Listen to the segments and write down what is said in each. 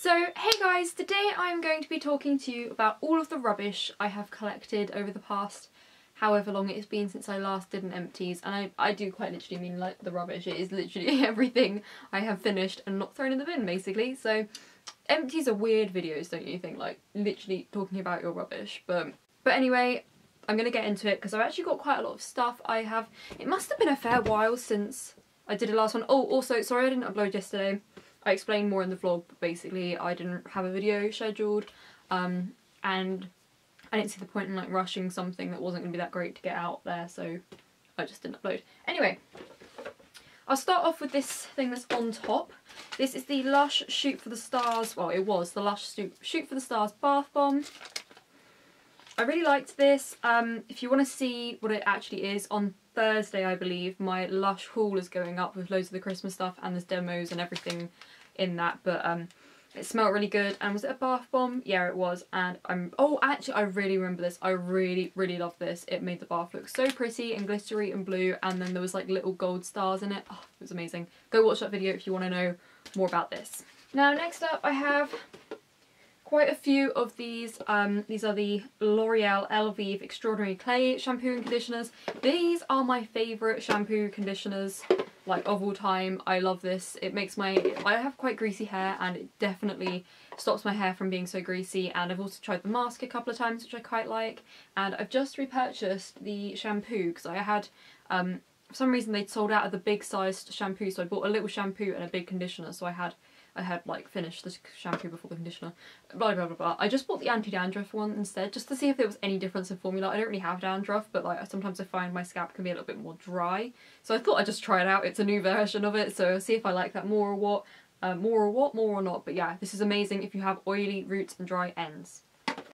So, hey guys, today I'm going to be talking to you about all of the rubbish I have collected over the past however long it's been since I last did an empties, and I do quite literally mean like the rubbish. It is literally everything I have finished and not thrown in the bin, basically. So empties are weird videos, don't you think? Like literally talking about your rubbish. But anyway, I'm gonna get into it because I've actually got quite a lot of stuff. It must have been a fair while since I did the last one. Oh, also, sorry I didn't upload yesterday. I explained more in the vlog, but basically I didn't have a video scheduled, and I didn't see the point in like rushing something that wasn't going to be that great to get out there, so I just didn't upload. Anyway, I'll start off with this thing that's on top. This is the Lush Shoot for the Stars, well it was the Lush Shoot for the Stars Bath Bomb. I really liked this. If you want to see what it actually is, on Thursday I believe my Lush haul is going up with loads of the Christmas stuff, and there's demos and everything in that, but it smelled really good. And was it a bath bomb? Yeah, it was. And oh, actually I really remember this. I really loved this. It made the bath look so pretty and glittery and blue, and then there was like little gold stars in it. Oh, it was amazing. Go watch that video if you want to know more about this. Now next up I have quite a few of these. These are the L'Oreal Elvive Extraordinary Clay shampoo and conditioners. These are my favourite shampoo conditioners like of all time. I love this. It makes I have quite greasy hair, and it definitely stops my hair from being so greasy. And I've also tried the mask a couple of times, which I quite like. And I've just repurchased the shampoo because I had for some reason they'd sold out of the big sized shampoo, so I bought a little shampoo and a big conditioner. So I had like finished the shampoo before the conditioner, blah blah blah blah. I just bought the anti-dandruff one instead, just to see if there was any difference in formula. I don't really have dandruff, but like sometimes I find my scalp can be a little bit more dry, so I thought I'd just try it out. It's a new version of it, so see if I like that more or what, more or not. But yeah, this is amazing if you have oily roots and dry ends.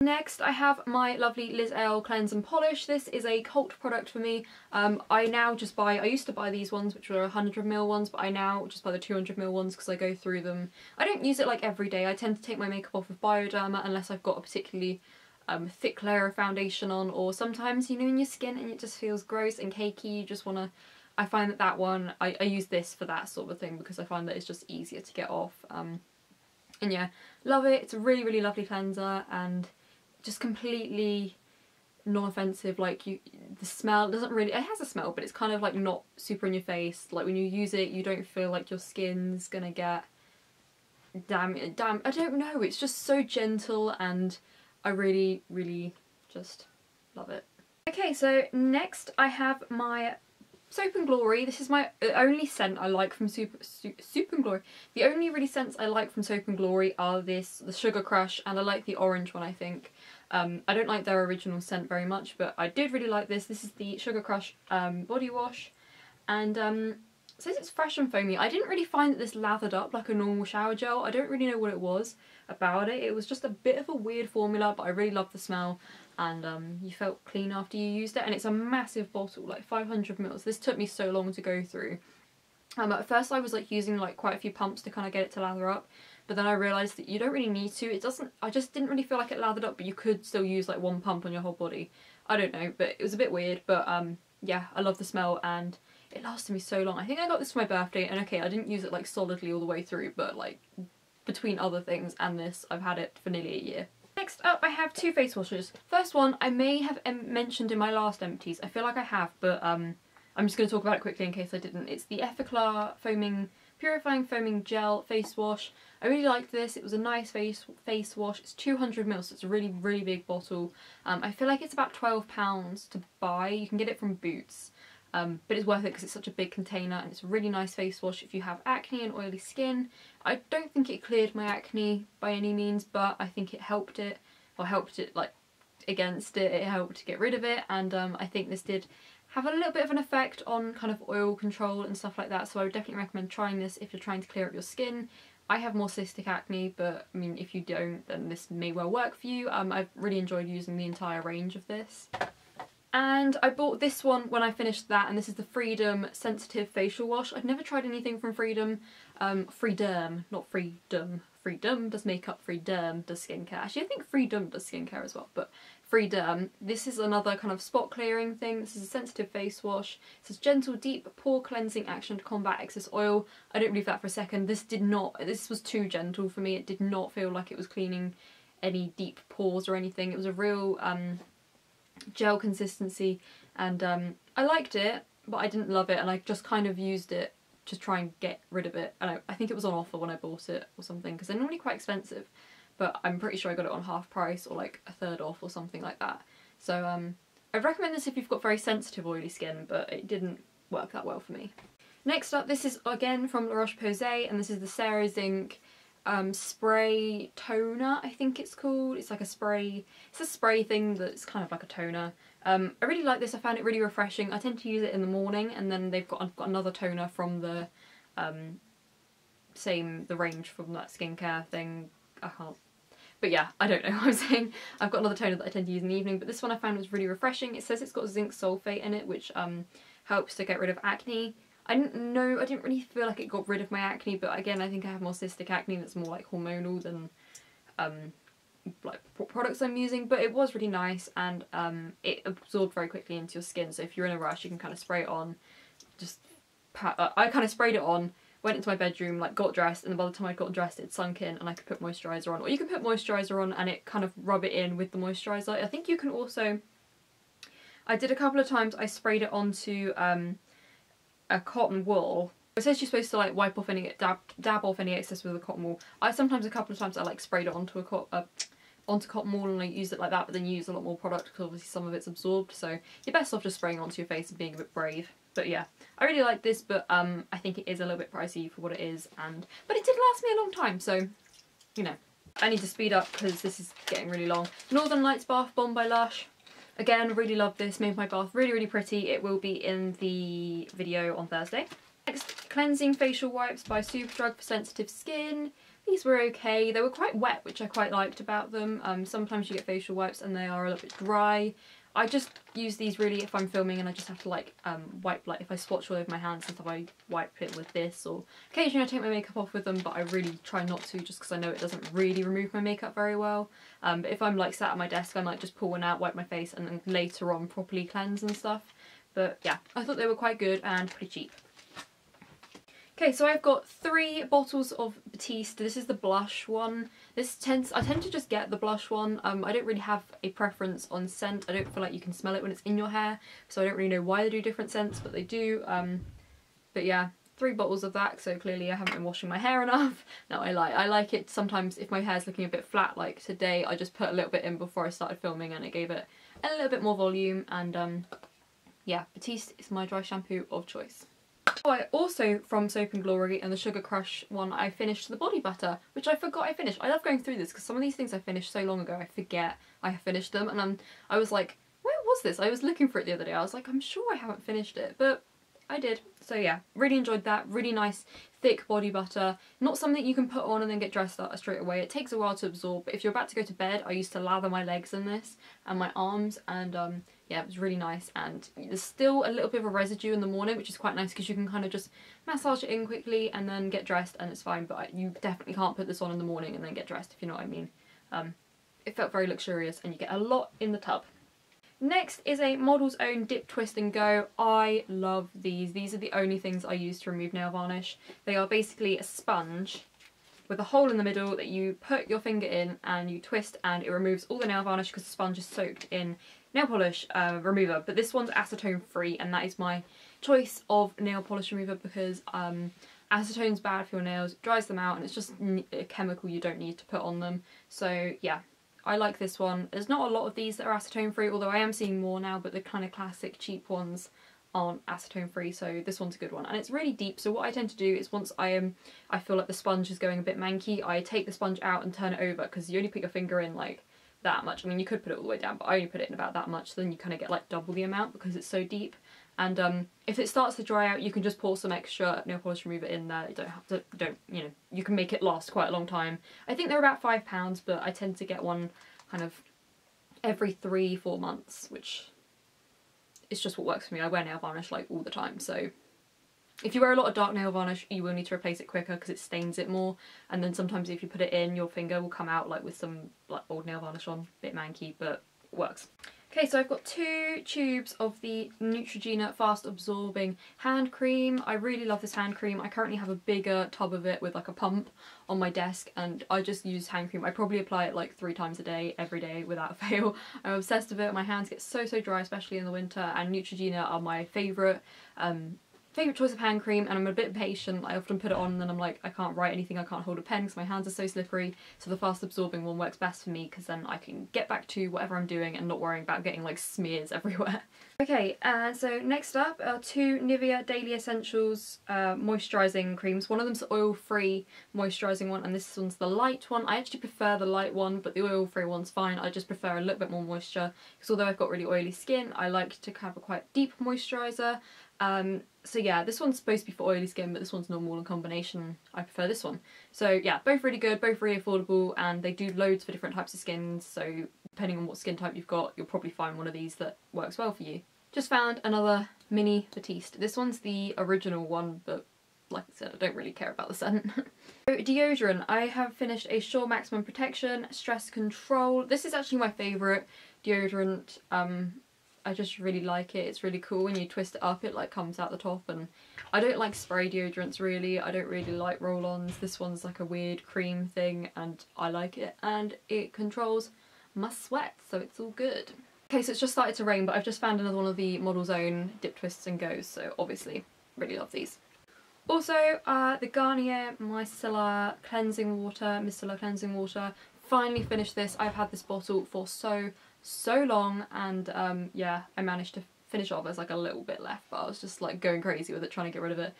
Next I have my lovely Liz Earle Cleanse and Polish. This is a cult product for me. I now just buy, I used to buy these ones which were 100ml ones, but I now just buy the 200ml ones because I go through them. I don't use it like every day. I tend to take my makeup off with Bioderma unless I've got a particularly thick layer of foundation on, or sometimes, you know, in your skin and it just feels gross and cakey, you just want to, I find that one, I use this for that sort of thing because I find that it's just easier to get off. And yeah, love it. It's a really lovely cleanser and just completely non-offensive. Like the smell doesn't really, it has a smell, but it's kind of like not super in your face. Like when you use it, you don't feel like your skin's gonna get damn, I don't know, it's just so gentle, and I really just love it. Okay, so next I have my Soap and Glory. This is my only scent I like from Soap and Glory. The only really scents I like from Soap and Glory are the Sugar Crush, and I like the orange one, I think. I don't like their original scent very much, but I did really like this. This is the Sugar Crush body wash, and it says it's fresh and foamy. I didn't really find that this lathered up like a normal shower gel. I don't really know what it was about it. It was just a bit of a weird formula, but I really loved the smell, and you felt clean after you used it. And it's a massive bottle, like 500ml. This took me so long to go through. At first I was like using like quite a few pumps to kind of get it to lather up, but then I realised that you don't really need to. It doesn't, I just didn't really feel like it lathered up, but you could still use like one pump on your whole body. I don't know, but it was a bit weird, but yeah, I love the smell and it lasted me so long. I think I got this for my birthday, and okay, I didn't use it like solidly all the way through, but like between other things and this, I've had it for nearly a year. Next up I have two face washes. First one I may have mentioned in my last empties. I feel like I have, but I'm just going to talk about it quickly in case I didn't. It's the Purifying Foaming Gel Face Wash. I really liked this. It was a nice face wash. It's 200ml, so it's a really big bottle. I feel like it's about £12 to buy. You can get it from Boots, but it's worth it because it's such a big container, and it's a really nice face wash if you have acne and oily skin. I don't think it cleared my acne by any means, but I think it helped it, or helped it like against it. It helped to get rid of it, and I think this did have a little bit of an effect on kind of oil control and stuff like that, so I would definitely recommend trying this if you're trying to clear up your skin. I have more cystic acne, but I mean if you don't, then this may well work for you. I've really enjoyed using the entire range of this. And I bought this one when I finished that, and this is the Freedom Sensitive Facial Wash. I'd never tried anything from Freedom, not Freedom, Freedom does makeup, Freedom does skincare. Actually, I think Freedom does skincare as well, but Freedom. This is another kind of spot clearing thing. This is a sensitive face wash. It says gentle, deep, pore cleansing action to combat excess oil. I don't believe that for a second. This was too gentle for me. It did not feel like it was cleaning any deep pores or anything. It was a real gel consistency, and I liked it, but I didn't love it, and I just kind of used it to try and get rid of it. And I think it was on offer when I bought it or something, because they're normally quite expensive, but I'm pretty sure I got it on half price or like a third off or something like that. So I'd recommend this if you've got very sensitive oily skin, but it didn't work that well for me. Next up, this is again from La Roche-Posay, and this is the Sarah Zinc spray toner, I think it's called. It's like a spray, it's a spray thing that's kind of like a toner. I really like this. I found it really refreshing. I tend to use it in the morning, and then I've got another toner from the the range from that skincare thing. I can't, but yeah, I don't know what I'm saying. I've got another toner that I tend to use in the evening, but this one I found was really refreshing. It says it's got zinc sulfate in it, which helps to get rid of acne. I didn't really feel like it got rid of my acne, but again, I think I have more cystic acne that's more like hormonal than like products I'm using, but it was really nice, and it absorbed very quickly into your skin, so if you're in a rush you can kind of spray it on. I kind of sprayed it on, went into my bedroom, like got dressed, and then by the time I got dressed it sunk in and I could put moisturiser on. Or you can put moisturiser on and it kind of rub it in with the moisturiser. I think you can also, I did a couple of times, I sprayed it onto a cotton wool. It says you're supposed to like wipe off any, dab off any excess with a cotton wool. A couple of times I like sprayed it onto onto cotton wool and I used it like that, but then you use a lot more product because obviously some of it's absorbed, so you're best off just spraying it onto your face and being a bit brave. But yeah, I really like this, but I think it is a little bit pricey for what it is, but it did last me a long time, so you know. I need to speed up because this is getting really long. Northern Lights Bath Bomb by Lush. Again, really love this, made my bath really, really pretty. It will be in the video on Thursday. Next, Cleansing Facial Wipes by Superdrug for sensitive skin. These were okay. They were quite wet, which I quite liked about them. Sometimes you get facial wipes and they are a little bit dry. I just use these really if I'm filming and I just have to like wipe, like if I swatch all over my hands and stuff, I wipe it with this, or occasionally I take my makeup off with them, but I really try not to just because I know it doesn't really remove my makeup very well. But if I'm like sat at my desk, I might just pull one out, wipe my face, and then later on properly cleanse and stuff. But yeah, I thought they were quite good and pretty cheap. Okay, so I've got 3 bottles of Batiste. This is the blush one. I tend to just get the blush one. I don't really have a preference on scent. I don't feel like you can smell it when it's in your hair, so I don't really know why they do different scents, but they do. But yeah, 3 bottles of that, so clearly I haven't been washing my hair enough. No, I like it sometimes if my hair's looking a bit flat, like today I just put a little bit in before I started filming and it gave it a little bit more volume, and yeah, Batiste is my dry shampoo of choice. Oh, I also, from Soap & Glory and the Sugar Crush one, I finished the body butter, which I forgot I finished. I love going through this because some of these things I finished so long ago I forget I have finished them, and I was like, where was this? I was looking for it the other day. I was like, I'm sure I haven't finished it, but I did. So yeah, really enjoyed that. Really nice, thick body butter. Not something you can put on and then get dressed up straight away. It takes a while to absorb, but if you're about to go to bed, I used to lather my legs in this and my arms, and yeah, it was really nice. And there's still a little bit of a residue in the morning, which is quite nice because you can kind of just massage it in quickly and then get dressed and it's fine, but you definitely can't put this on in the morning and then get dressed, if you know what I mean. It felt very luxurious and you get a lot in the tub. Next is a Model's Own Dip, Twist and Go. I love these. These are the only things I use to remove nail varnish. They are basically a sponge with a hole in the middle that you put your finger in and you twist, and it removes all the nail varnish because the sponge is soaked in nail polish remover. But this one's acetone free, and that is my choice of nail polish remover because acetone's bad for your nails, it dries them out, and it's just a chemical you don't need to put on them. So yeah, I like this one. There's not a lot of these that are acetone free, although I am seeing more now, but the kind of classic cheap ones aren't acetone free, so this one's a good one. And it's really deep, so what I tend to do is once I feel like the sponge is going a bit manky, I take the sponge out and turn it over, because you only put your finger in like that much. I mean, you could put it all the way down, but I only put it in about that much, so then you kind of get like double the amount because it's so deep. And if it starts to dry out, you can just pour some extra nail polish remover in there. You don't have to, you know, you can make it last quite a long time. I think they're about £5, but I tend to get one kind of every 3-4 months, which is just what works for me. I wear nail varnish like all the time, so If you wear a lot of dark nail varnish, you will need to replace it quicker because it stains it more, and then sometimes if you put it in, your finger will come out like with some like old nail varnish on, bit manky, but it works. Okay, so I've got 2 tubes of the Neutrogena fast absorbing hand cream. I really love this hand cream. I currently have a bigger tub of it with like a pump on my desk, and I just use hand cream. I probably apply it like 3 times a day, every day without fail. I'm obsessed with it. My hands get so dry, especially in the winter, and Neutrogena are my favourite choice of hand cream, and I'm a bit impatient. I often put it on and then I'm like, I can't write anything, I can't hold a pen because my hands are so slippery, so the fast absorbing one works best for me because then I can get back to whatever I'm doing and not worrying about getting like smears everywhere. Okay, so next up are 2 Nivea Daily Essentials moisturising creams. One of them's the oil-free moisturising one and this one's the light one. I actually prefer the light one, but the oil-free one's fine. I just prefer a little bit more moisture because although I've got really oily skin, I like to have a quite deep moisturiser. So yeah, this one's supposed to be for oily skin, but this one's normal in combination. I prefer this one. So yeah, both really good, both really affordable, and they do loads for different types of skins, so depending on what skin type you've got, you'll probably find one of these that works well for you. Just found another mini Batiste. This one's the original one, but like I said, I don't really care about the scent. So deodorant, I have finished a Sure Maximum Protection Stress Control. This is actually my favourite deodorant. I just really like it. It's really cool when you twist it up, it like comes out the top, and I don't like spray deodorants really. I don't really like roll-ons. This one's like a weird cream thing and I like it, and it controls my sweat, so it's all good. Okay, so it's just started to rain, but I've just found another one of the Model's Own Dip Twists and Goes, so obviously really love these. Also, the Garnier Micellar Cleansing Water. Finally finished this. I've had this bottle for so long, and yeah, I managed to finish off. There's like a little bit left, but I was just like going crazy with it, trying to get rid of it.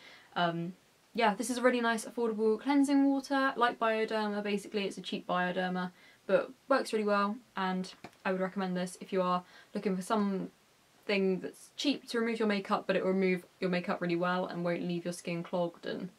Yeah, this is a really nice affordable cleansing water, like Bioderma basically. It's a cheap Bioderma, but works really well, and I would recommend this if you are looking for something that's cheap to remove your makeup, but it will remove your makeup really well and won't leave your skin clogged and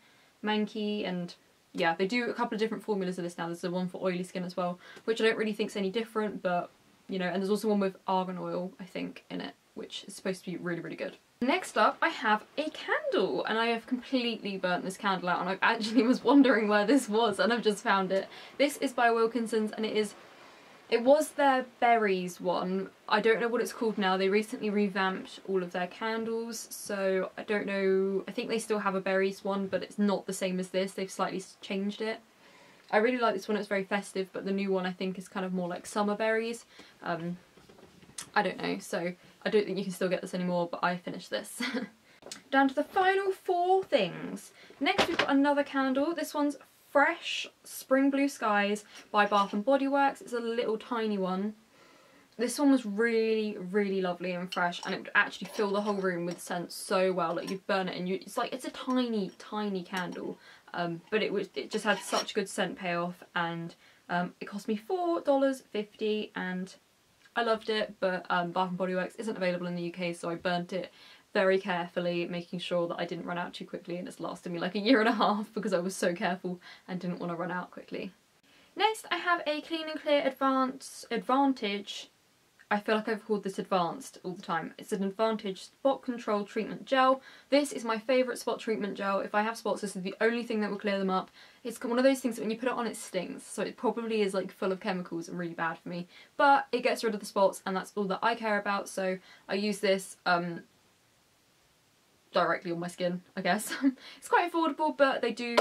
manky. And yeah, they do a couple of different formulas of this now. There's the one for oily skin as well, which I don't really think is any different, but you know, and there's also one with argan oil, I think, in it, which is supposed to be really good. Next up, I have a candle, and I have completely burnt this candle out, and I actually was wondering where this was, and I've just found it. This is by Wilkinson's, and it was their berries one. I don't know what it's called now. They recently revamped all of their candles, so I don't know. I think they still have a berries one, but it's not the same as this. They've slightly changed it. I really like this one, it's very festive, but the new one I think is kind of more like summer berries. I don't know, so I don't think you can still get this anymore, but I finished this. Down to the final 4 things. Next we've got another candle. This one's Fresh Spring Blue Skies by Bath & Body Works. It's a little tiny one. This one was really lovely and fresh, and it would actually fill the whole room with scent so well. Like you'd burn it and it's a tiny candle. But it just had such good scent payoff, and it cost me $4.50 and I loved it, but Bath & Body Works isn't available in the UK, so I burnt it very carefully, making sure that I didn't run out too quickly, and it's lasted me like a year and a half because I was so careful and didn't want to run out quickly. Next I have a Clean and Clear Advantage. I feel like I've called this Advanced all the time. It's an Advantage Spot Control Treatment Gel. This is my favourite spot treatment gel. If I have spots, this is the only thing that will clear them up. It's one of those things that when you put it on, it stings, so it probably is like full of chemicals and really bad for me. But it gets rid of the spots, and that's all that I care about, so I use this directly on my skin, I guess. It's quite affordable, but they do...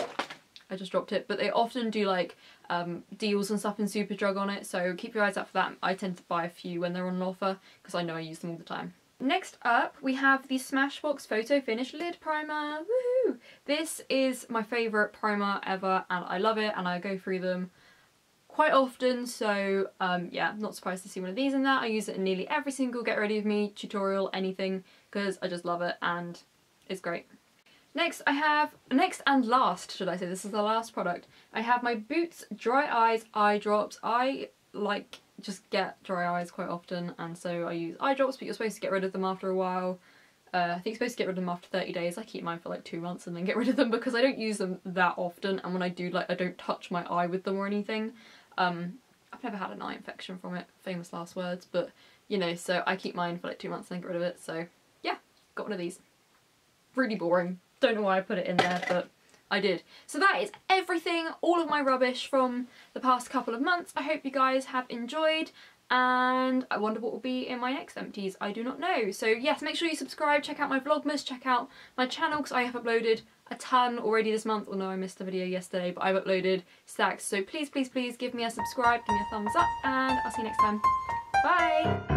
I just dropped it, but they often do like deals and stuff in Superdrug on it, so keep your eyes out for that. I tend to buy a few when they're on an offer because I know I use them all the time. Next up we have the Smashbox Photo Finish Lid Primer. Woohoo! This is my favourite primer ever, and I love it, and I go through them quite often, so yeah, I'm not surprised to see one of these in that. I use it in nearly every single Get Ready With Me tutorial, anything, because I just love it and it's great. Next and last, should I say, this is the last product, I have my Boots Dry Eyes Eye Drops. I just get dry eyes quite often, and so I use eye drops, but you're supposed to get rid of them after a while. I think you're supposed to get rid of them after 30 days. I keep mine for like 2 months and then get rid of them because I don't use them that often, and when I do, like, I don't touch my eye with them or anything. I've never had an eye infection from it, famous last words, but you know, so I keep mine for like 2 months and then get rid of it, so yeah, got one of these. Really boring. Don't know why I put it in there, but I did. So that is everything, all of my rubbish from the past couple of months. I hope you guys have enjoyed, and I wonder what will be in my next empties. I do not know. So yes, make sure you subscribe, check out my Vlogmas, check out my channel, because I have uploaded a ton already this month. Although I missed a video yesterday, but I've uploaded stacks. So please, please, please give me a subscribe, give me a thumbs up, and I'll see you next time. Bye!